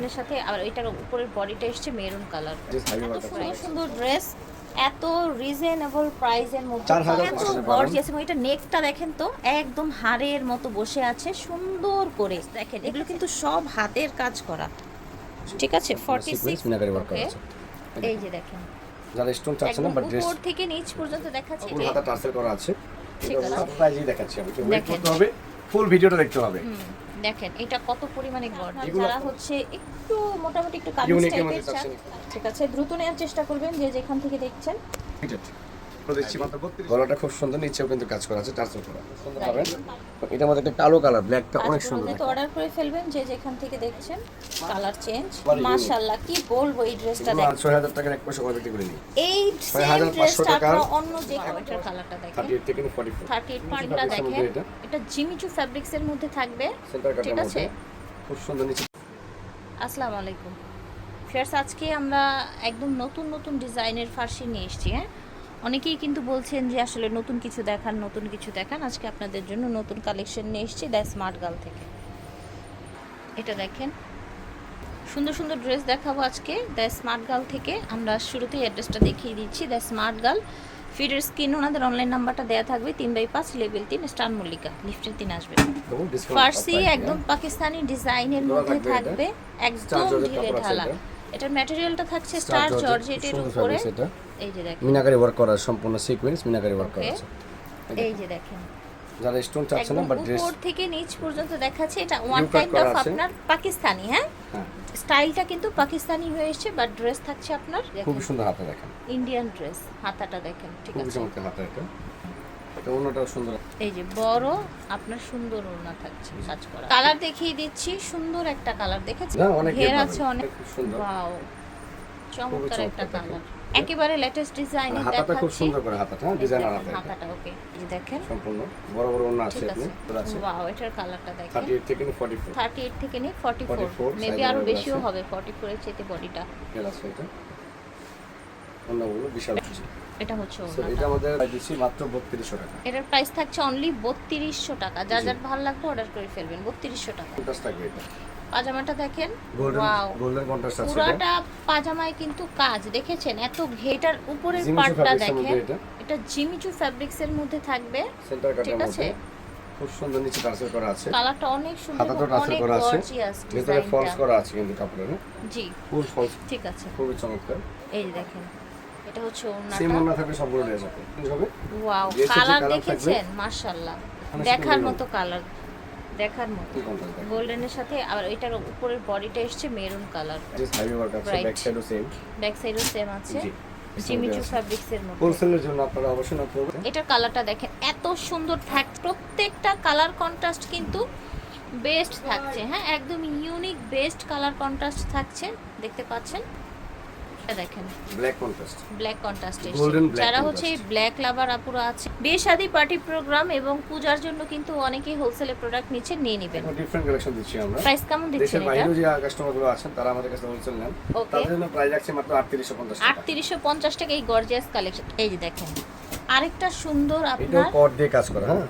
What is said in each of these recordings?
গোল্ডেনের সাথে আর এটার উপরের বডিটা এসছে মেরুন কালার। এত সুন্দর সুন্দর ড্রেস এত রিজনেবল প্রাইসের মধ্যে, এত গর্জিয়াস। এবং এটা নেকটা দেখেন তো একদম হাড়ের মতো বসে আছে সুন্দর করে। দেখেন এগুলো কিন্তু সব হাতের কাজ করা, ঠিক আছে। 46 মিনাকারি ওয়ার্ক করা আছে। এই যে দেখেন যারা স্টোন চাচ্ছেন না বাট ড্রেস উপর থেকে নিচ পর্যন্ত দেখাচ্ছে, ফুল হাতা টার্সেল করা আছে। ঠিক আছে, সব প্রাইজই দেখাচ্ছি আমি, তো ওয়েট করতে হবে, ফুল ভিডিওটা দেখতে হবে। দেখেন এটা কত পরিমাণে গর্জিয়াস। যারা হচ্ছে একটু মোটামুটি একটু কামিজ টাইপের চান, ঠিক আছে, দ্রুত নেওয়ার চেষ্টা করবেন যে যেখান থেকে দেখছেন। গলাটা খুব সুন্দর, নিচেও কিন্তু কাজ করা আছে, টার্সেল করা সুন্দর পাবেন। এটার মধ্যে একটা কালো কালার, ব্ল্যাকটা অনেক সুন্দর। তো অর্ডার করে ফেলবেন যে যেখান থেকে দেখছেন। কালার চেঞ্জ, মাশাআল্লাহ কি বলবো। এই ড্রেসটা দেখেন 6000 টাকার এক পয়সা বিক্রি করে নি। এই সেম ড্রেসটা আপনারা অন্য যে কালারটার কালারটা দেখেন 38 থেকে 44 38 পার্টটা দেখেন। এটা জিমিচু ফ্যাব্রিক্স এর মধ্যে থাকবে, ঠিক আছে। খুব সুন্দর নিচে। আসসালামু আলাইকুম ফ্রেন্ডস, আজকে আমরা একদম নতুন নতুন ডিজাইনের ফার্সি নিয়ে এসেছি। হ্যাঁ, অনেকেই কিন্তু বলছেন যে আসলে নতুন কিছু দেখান, নতুন কিছু দেখান। আজকে আপনাদের জন্য নতুন কালেকশন নিয়ে এসেছি দ্য স্মার্ট গার্ল থেকে। এটা দেখেন সুন্দর সুন্দর ড্রেস দেখাবো আজকে দ্য স্মার্ট গার্ল থেকে। আমরা শুরুতেই অ্যাড্রেসটা দেখিয়ে দিচ্ছি, দ্য স্মার্ট গার্ল। ফিডের স্ক্রিন ওনাদের অনলাইন নাম্বারটা দেওয়া থাকবে, 3/5 লেভেল 3 স্টার মল্লিকা, লিফটের 3 আসবে। ফার্সি একদম পাকিস্তানি ডিজাইনের মধ্যে থাকবে, একদম ঢিলে ঢালা। এটার ম্যাটেরিয়ালটা থাকছে স্টার জর্জেটের উপরে। এই যে দেখেন মিনাকারি ওয়ার্ক করা, সম্পূর্ণ সিকোয়েন্স মিনাকারি ওয়ার্ক করা আছে। এই যে দেখেন যারা স্টোন চাচ্ছেন না বাট ড্রেস উপর থেকে নিচ পর্যন্ত দেখাচ্ছে। এটা ওয়ান কাইন্ড অফ আপনার পাকিস্তানি, হ্যাঁ স্টাইলটা কিন্তু পাকিস্তানি হয়ে এসেছে, বাট ড্রেস থাকছে আপনার খুব সুন্দর হাতা দেখেন, ইন্ডিয়ান ড্রেস। হাতাটা দেখেন, ঠিক খুব আছে, চমৎকার হাতা। এটা ওন্নাটাও সুন্দর, এই যে বড় আপনার সুন্দর ওড়না থাকছে কাজ করা। কালার দেখিয়ে দিচ্ছি, সুন্দর একটা কালার দেখেছেন, ঘের আছে অনেক সুন্দর। ওয়াও, চমৎকার একটা কালার, একেবারে লেটেস্ট ডিজাইনের দেখাচ্ছি। হাতাটা খুব সুন্দর করে, হাতাটা ডিজাইনার হাতা। হাতাটা ওকে, এই দেখেন সম্পূর্ণ বড় বড় ওড়না আছে আপনি আছে। ওয়াও, এটার কালারটা দেখেন 38 থেকে 44, 38 থেকে নিয়ে 44, মেবি আরো বেশিও হবে, 44 এর চেয়ে বডিটা এর আছে। এটা ওন্নাগুলো বিশাল আছে। এটা হচ্ছে ওন্না, এটা আমাদের দিচ্ছি মাত্র 3200 টাকা। এটার প্রাইস থাকছে অনলি 3200 টাকা। যার যার ভালো লাগবে অর্ডার করে ফেলবেন। 3200 টাকা। কন্ট্রাস্ট থাকবে এটা। পাজামাটা দেখেন, ওয়াও, গোল্ডেন কন্ট্রাস্ট আছে। পুরাটা পাজামায় কিন্তু কাজ দেখেছেন, এত ঘেটার উপরের পার্টটা দেখেন। এটা জিমিচু ফ্যাব্রিক্স এর মধ্যে থাকবে, সেন্টার কাটের ঠিক আছে। খুব সুন্দর নিচে টার্সেল করা আছে, কালারটা অনেক সুন্দর, হাতাটা টার্সেল করা আছে, ভিতরে ফলস ডিজাইনটা করা আছে কিন্তু কাপড়ের, জি ফুল ফলস, ঠিক আছে। খুবই চমৎকার। এই যে দেখেন এটা হচ্ছে সেম ওড়নাটা। ওড়না থাকবে সবগুলো ড্রেস আছে, হবে। ওয়াও, কালার দেখেছেন, মাশাআল্লাহ দেখার মতো কালার, দেখার মতো। গোল্ডেনের সাথে আর এটার উপরের বডিটা এসছে maroon colour, just highway work আছে, ব্যাক সাইডও সেম, ব্যাক সাইডও সেম আছে, জিমিচু ফ্যাব্রিক্স এর মধ্যে। হোলসেলের জন্য আপনারা অবশ্যই নক করবেন। এটার কালারটা দেখেন এত সুন্দর থাকছে, প্রত্যেকটা কালার কন্ট্রাস্ট কিন্তু বেস্ট থাকছে। হ্যাঁ, একদম ইউনিক বেস্ট কালার কন্ট্রাস্ট থাকছে, দেখতে পাচ্ছেন। এটা দেখেন black contrast, black contrast golden black. যারা হচ্ছে ব্ল্যাক লাভার আপুরা আছে, বিয়ে শাদী পার্টি প্রোগ্রাম এবং পূজার জন্য কিন্তু অনেকেই হোলসেলে প্রোডাক্ট নিচে নিয়ে নেবেন। ডিফারেন্ট কালেকশন দিচ্ছি আমরা। প্রাইস কেমন দিচ্ছেন দেশের এটা? বাইরেও যে কাস্টমারগুলো আছেন তারা আমাদের কাছে হোলসেল নেন, তাদের জন্য প্রাইস রাখছি মাত্র 3850 টাকা। 3850 টাকা এই গর্জিয়াস কালেকশন। এই যে দেখেন আরেকটা সুন্দর এটা আপনার কট দিয়ে কাজ করা, হ্যাঁ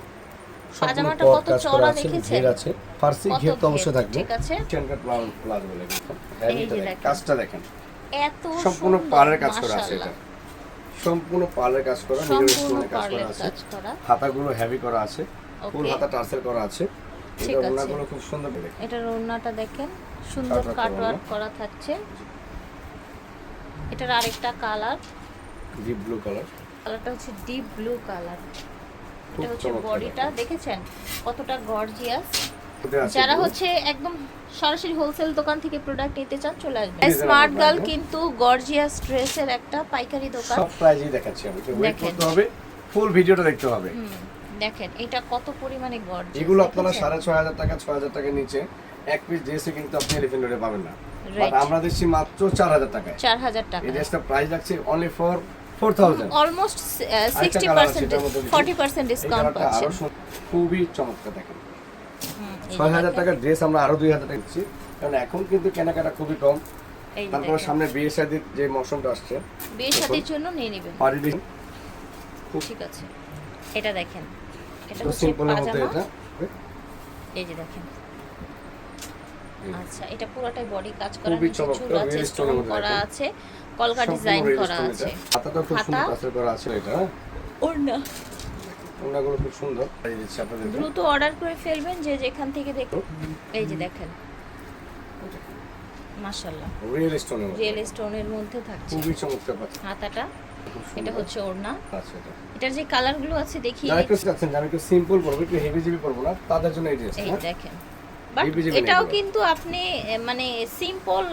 পাজামাটা কত চওড়া দেখেছেন, ঘের আছে, ফার্সি ঘের তো অবশ্যই থাকবে, ঠিক আছে। স্ট্যান্ডার্ড প্লাজো বলে কিন্তু এই যে দেখেন কাজটা দেখেন, এত সম্পূর্ণ পার্লের কাজ করা আছে। এটা সম্পূর্ণ পার্লের কাজ করা, নিজের স্টোনে কাজ করা আছে, হাতাগুলো হেভি করা আছে, ফুল হাতা টার্সেল করা আছে। ঠিক এটা আছে, ওড়নাগুলো খুব সুন্দর দেখেন। এটার ওড়নাটা দেখেন সুন্দর কাটওয়ার্ক করা থাকছে। এটার আরেকটা কালার ডিপ ব্লু কালার, কালারটা হচ্ছে ডিপ ব্লু কালার। এটা হচ্ছে বডিটা দেখেছেন কতটা গর্জিয়াস। যারা হচ্ছে একদম সরাসরি হোলসেল দোকান থেকে প্রোডাক্ট নিতে চান চলে আসবেন। স্মার্ট গার্ল কিন্তু গর্জিয়াস ড্রেসের একটা পাইকারি দোকান। সব প্রাইজই দেখাচ্ছি আমি, তো ওয়েট করতে হবে, ফুল ভিডিওটা দেখতে হবে। দেখেন এটা কত পরিমাণে গর্জিয়াস। এগুলো আপনারা 6500 টাকা 6000 টাকার নিচে এক পিস ড্রেসে কিন্তু আপনি এলিফ্যান্ট রোডে পাবেন না, বাট আমরা দিচ্ছি মাত্র 4000 টাকায়। 4000 টাকা এই ড্রেসটা প্রাইস রাখছি অনলি ফর 4000, অলমোস্ট 60% 40% ডিসকাউন্ট পাচ্ছেন। খুবই চমৎকার দেখেন। 6000 টাকার ড্রেস আমরা আরো 2000 টাকা দিচ্ছি, কারণ এখন কিন্তু কেনাকাটা খুবই কম। তারপর সামনে বিয়ে শাদীর যে মৌসুমটা আসছে, বিয়ে শাদীর জন্য নিয়ে নেবেন, পারিবারিক ঠিক আছে। এটা দেখেন এটা হচ্ছে সিম্পলের মধ্যে পাজামা, এটা এই যে দেখেন আচ্ছা, এটা পুরোটাই বডি কাজ করা, খুবই নিচে চমৎকার, চুল আছে, real stone এর স্টোন মধ্যে করা দেখেন। আছে, কলকা সম্পূর্ণ ডিজাইন real করা stone আছে। এটা। হাতাটা খুব সুন্দর কাজ করা আছে এটা, হ্যাঁ। ওড়না ওড়নাগুলো খুব সুন্দর। এই দিচ্ছি আপনাদের। দ্রুত অর্ডার করে ফেলবেন যে যেখান থেকে দেখুন। এই যে দেখেন, মাশাআল্লাহ রিয়েল স্টোনের মধ্যে। রিয়েল স্টোনের মধ্যে থাকছে। খুবই চমৎকার পাচ্ছি। হাতাটা, খুব সুন্দর। এটা হচ্ছে ওড়না। আচ্ছা এটা। এটার যে কালারগুলো আছে দেখিয়ে যারা একটু দিচ্ছি। চাচ্ছেন যে আমি একটু সিম্পল পরবো, একটু হেভি জিবি পরবো না, তাদের জন্য এই ড্রেসটা। এই দেখেন, বাট heavy জিবি এটাও নেই কিন্তু আপনি মানে সিম্পল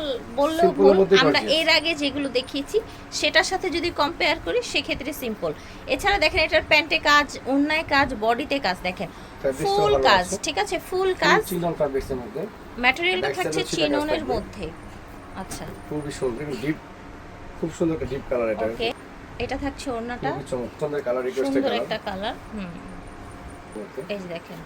বললেও Simple ভুল। এর মধ্যে আমরা gorgeous। এর আগে যেগুলো দেখিয়েছি সেটার সাথে যদি কম্পেয়ার করি সেক্ষেত্রে সিম্পল। এছাড়া দেখেন এটার প্যান্টে কাজ, ওড়নায় কাজ, বডিতে কাজ, দেখেন Fabrics টাও ফুল ভালো কাজ, আছে। ঠিক আছে, ফুল কাজ। চিনন ফ্যাব্রিক্স এর মধ্যে ম্যাটেরিয়ালটা Back side থাকছে হচ্ছে এটা কাজ চিননের থাকবে। মধ্যে। আচ্ছা, খুবই সুন্দর, ডিপ, খুব সুন্দর একটা ডিপ কালার এটা। ওকে, এটা থাকছে ওড়নাটা, খুবই চমৎকার কালার, রিকোয়েস্টেড সুন্দর কালার। একটা কালার। এই যে দেখেন,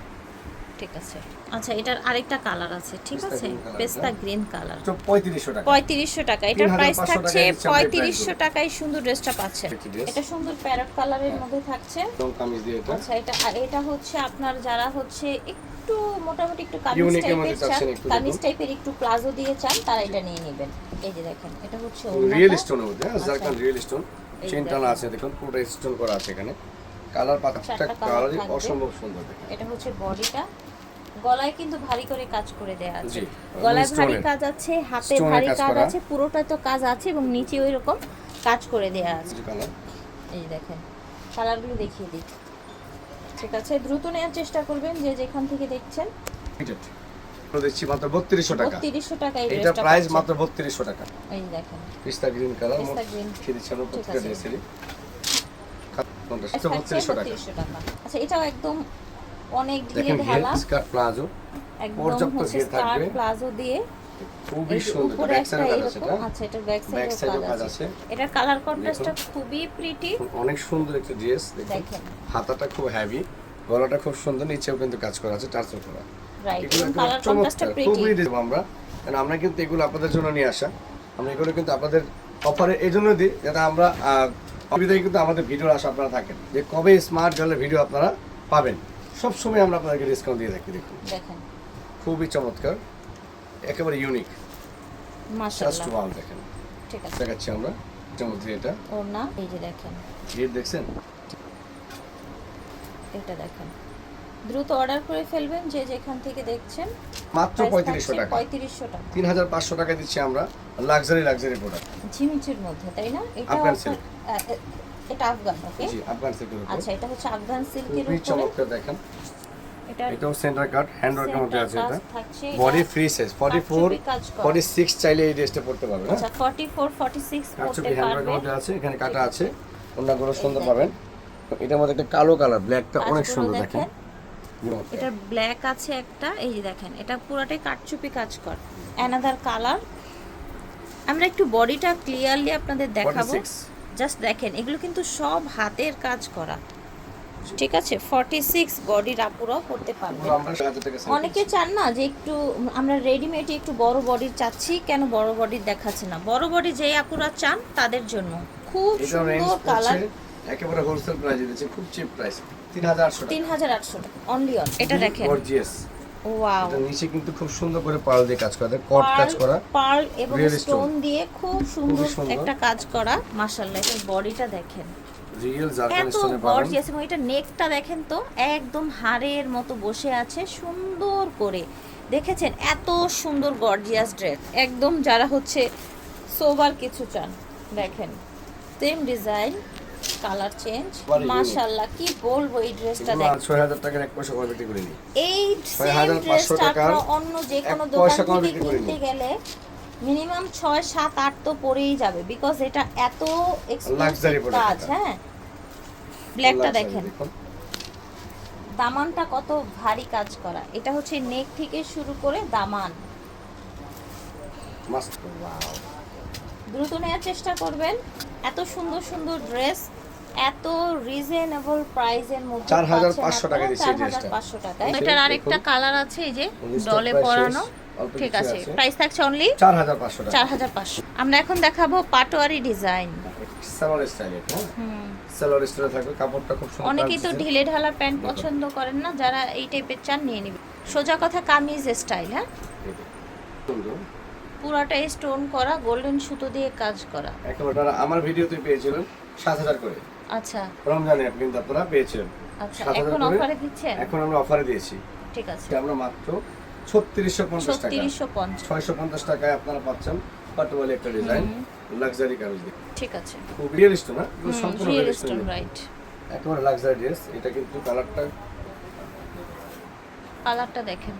ঠিক আছে। আচ্ছা, এটার আরেকটা কালার আছে, ঠিক পেস্তা আছে, green colour, পেস্তা গ্রিন কালার। তো 3500 টাকা। 3500 টাকা। এটার প্রাইস 3500 থাকছে টাকায় দিচ্ছি আমরা এই 3500 টাকায় সুন্দর ড্রেসটা পাচ্ছেন। একটি dress। এটা সুন্দর প্যারট কালারের মধ্যে থাকছে। লং কামিজ দিয়ে এটা। আচ্ছা, এটা আর এটা হচ্ছে আপনার যারা হচ্ছে একটু মোটামুটি একটু কামিজ Unique এর টাইপের মধ্যে চান, চাচ্ছেন একটু কামিজ দেখুন। টাইপের একটু প্লাজো দিয়ে চান, তারা এটা নিয়ে নেবেন। এই যে দেখেন, এটা হচ্ছে রিয়েল ওড়নাটা। স্টোনের মধ্যে, হ্যাঁ, জারকান রিয়েল স্টোন। এই চেন টানা আছে দেখুন, পুরো স্টোন করা আছে এখানে। কালার পাঁচটা চারটা colour কালারই থাকবে। অসম্ভব সুন্দর দেখুন। এটা হচ্ছে বডিটা। গলায় কিন্তু ভারী করে কাজ করে দেয়া আছে। জি, গলায় stone ভারী এর। কাজ আছে, হাতে Stone এর ভারী কাজ কাজ করা। আছে, পুরোটা তো কাজ আছে এবং নিচে ওই রকম কাজ করে দেয়া আছে। জি কালার। এই দেখেন, কালারগুলো দেখিয়ে দিই, ঠিক আছে। দ্রুত নেওয়ার চেষ্টা করবেন যে যেখান থেকে দেখছেন। তো দিচ্ছি মাত্র 3200 টাকা। 3200 টাকা এই এটা ড্রেসটা প্রাইস পাচ্ছেন। মাত্র 3200 টাকা। এই দেখেন, পিস্তা গ্রিন কালার, মোট পিস্তা গ্রিন। খেয়ে দিচ্ছি আমরা ঠিক প্রত্যেকটা আছে। ড্রেসেরই। কোনটা? থাকছে 3200 টাকা। 3200 টাকা। আচ্ছা, এটাও একদম অনেক ঢিলে দেখেন ঢালা, হেড স্কার্ট প্লাজো, একদম পর্যাপ্ত হচ্ছে ঘের স্কার্ট থাকবে। প্লাজো দিয়ে। খুবই এই যে সুন্দর। উপরে ব্যাক একটা সাইডে কাজ আছে এরকম এটা। আছে, এটার ব্যাক ব্যাক সাইডেও সাইডেও কাজ কাজ আছে। আছে। এটার কালার কন্ট্রাস্টটা খুবই প্রিটি। অনেক সুন্দর একটা ড্রেস দেখুন। দেখেন, হাতাটা খুব হেভি, গলাটা খুব সুন্দর, নিচেও কিন্তু কাজ করা আছে, টার্সেল করা। রাইট, এগুলো একদম কালার কন্ট্রাস্টটা চমৎকার, প্রিটি। খুবই দেবো আমরা, কারণ আমরা কিন্তু এগুলো আপনাদের জন্য নিয়ে আসা। আমরা এগুলো কিন্তু আপনাদের অফারে এই জন্য দিই যাতে আমরা অসুবিধায় কিন্তু আমাদের ভিডিওর আশা আপনারা থাকেন যে কবে স্মার্ট গার্লের ভিডিও আপনারা পাবেন। সবসময় আমরা আপনাদেরকে ডিসকাউন্ট দিয়ে থাকি। দেখুন দেখেন, খুবই চমৎকার, একেবারে ইউনিক, জাস্ট মাশাআল্লাহ, ওয়াও। দেখেন ঠিক আছে। দেখাচ্ছি আমরা চমৎকার এটা। ওড়না, এই যে দেখেন, গেট দেখছেন? এটা দেখেন। দ্রুত অর্ডার করে ফেলবেন যে যেখান থেকে দেখছেন। মাত্র 3500 টাকা। 3500 টাকা 3500 টাকা দিচ্ছি আমরা, লাক্সারি প্রোডাক্ট। ঝিমিচুর মধ্যে, তাই না? এটা আফগান সিল্ক। এটা আফগান, ওকে। জি, আফগান সিল্কের উপর। আচ্ছা, এটা হচ্ছে আফগান সিল্কের খুবই উপরে। চমৎকার দেখেন। এটা এটাও সেন্টার কাট, হ্যান্ড ওয়ার্কের মধ্যে আছে এটা। থাকছে, বডি ফ্রি সাইজ 44 কারচুপি কাজ করা। 46 চাইলে এই ড্রেসটা পড়তে পারবেন, হ্যাঁ। আচ্ছা, 44 46 কাটছবি করতে হ্যান্ড ওয়ার্কের পারবে। মধ্যে আছে, এখানে কাটা আছে, ওনাগুলো সুন্দর পাবেন। এটার মধ্যে একটা কালো কালার, ব্ল্যাকটা অনেক কাজগুলো সুন্দর দেখেন। এটা ব্ল্যাক আছে একটা, এই যে দেখেন, এটা পুরোটাই কাটচুপি কাজ কর। Another colour. আমরা একটু বডিটা ক্লিয়ারলি আপনাদের দেখাবো, 46 জাস্ট দেখেন, এগুলো কিন্তু সব হাতের কাজ করা, ঠিক আছে। 46 বডির আপুরাও করতে পারবে। পুরো আমরা 1000 টাকা সেল অনেকে চান না যে একটু আমরা রেডিমেড একটু বড় বডির চাচ্ছি, কেন বড় বডির দেখাচ্ছে না? বড় বডি যে আপুরা চান তাদের জন্য খুব এটা রেঞ্জ সুন্দর কালার। পড়ছে একেবারে হোলসেল প্রাইসে দিচ্ছে, খুব চিপ প্রাইস, 3800 টাকা। 3800 টাকা অনলি অন। এটা দেখেন, গর্জিয়াস। ওয়াও, এটা নিচে কিন্তু খুব সুন্দর করে পার্ল দিয়ে কাজ করা, কট কাজ করা, পার্ল এবং real স্টোন stone। দিয়ে খুব সুন্দর সুন্দর। একটা কাজ করা। মাশাআল্লাহ, এর বডিটা দেখেন, রিয়েল জারকান এত স্টোনে পাবেন। গর্জিয়াস। এবং এটা নেকটা দেখেন তো, একদম হাড়ের মতো বসে আছে সুন্দর করে। দেখেছেন এত সুন্দর গর্জিয়াস ড্রেস, একদম যারা হচ্ছে সোবার কিছু চান। দেখেন same design, colour change, Very unique। মাশাআল্লাহ, কি বলবো এই ড্রেসটা এগুলো দেখেন। 6000 টাকার এক পয়সা করে বিক্রি করিনি। এই সেম 6500 ড্রেসটা টাকার আপনারা অন্য যে কোনো এক দোকান পয়সা কম থেকে বিক্রি করিনি। কিনতে গেলে মিনিমাম 6 7 8 তো পড়েই যাবে, বিকজ এটা এত এক্সপেন্সিভ Luxury product কাজ। এটা। হ্যাঁ, ব্ল্যাকটা Luxury দেখেন, দেখুন। দামানটা কত ভারী কাজ করা। এটা হচ্ছে নেক থেকে শুরু করে দামান। মাস্ট। ওয়াও, দ্রুত নেওয়ার চেষ্টা করবেন। এত সুন্দর সুন্দর ড্রেস এত রিজনেবল প্রাইসের মধ্যে 4500 টাকা দিচ্ছি এই ড্রেসটা। 4500 টাকায়। দেখুন, এটার আরেকটা কালার আছে, এই যে 19 টা ডলে price পরানো, শেষ, অল্প ঠিক কিছু আছে। আছে। প্রাইস থাকছে অনলি 4500 টাকা। 4500। আমরা এখন দেখাবো পাটোয়ারি ডিজাইন। সালোয়ার স্টাইল এটা, হ্যাঁ। সালোয়ার স্টাইলে থাকবে, কাপড়টা খুব সুন্দর। অনেকেই তো ঢিলে ঢালা প্যান্ট দেখুন। পছন্দ করেন না, যারা এই টাইপের চান নিয়ে নেবে। সোজা কথা কামিজ স্টাইল, হ্যাঁ। সুন্দর পুরাটাই স্টোন করা, গোল্ডেন সুতো দিয়ে কাজ করা। একেবারে আপনারা আমার ভিডিওতে পেয়েছিলেন 7,000 করে, আচ্ছা রমজানে কিন্তু আপনারা পেয়েছিলেন আচ্ছা, 7,000 এখন করে। অফারে দিচ্ছেন? এখন আমরা অফারে দিয়েছি, ঠিক আছে, এটা আমরা মাত্র 3650 টাকা, 3650। 650 টাকায় আপনারা পাচ্ছেন পাটোয়ালি একটা ডিজাইন, লাক্সারি কামিজ। ঠিক আছে, খুব রিয়েলিস্ট না, কিন্তু সম্পূর্ণ রিয়েল রিয়েলিস্ট, স্টোন, রাইট। একেবারে লাক্সারি ড্রেস। এটা কিন্তু কালারটা কালারটা দেখেন,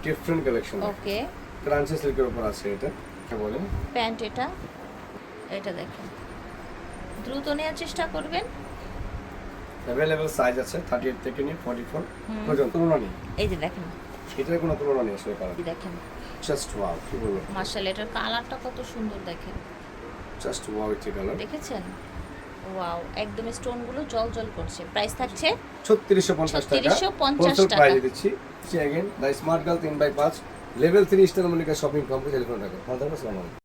ডিফারেন্ট কালেকশন, ওকে। ক্রাঞ্চি সিল্কের উপর আছে। এটা কি বলে প্যান্ট, এটা দেখেন, দ্রুত নেওয়ার চেষ্টা করবেন। অ্যাভেলেবল সাইজ আছে 38 থেকে নিয়ে 44 পর্যন্ত, তুলনা নেই। এই যে দেখেন, এটার কোনো তুলনা নেই আসলে কালার। এই দেখেন, জাস্ট ওয়াও, কি বলবো, মাশাআল্লাহ, এটার কালারটা কত সুন্দর দেখেন, জাস্ট ওয়াও এই কালার। দেখেছেন? ওয়াও, একদম স্টোনগুলো জল করছে। প্রাইস থাকছে 3650 টাকা, 3650 হোলসেল টাকা। প্রাইসে দিচ্ছি। See again the smart girl 3x5 level 3 star Monica shopping complex, telephone টাকা। আসসালামু আলাইকুম।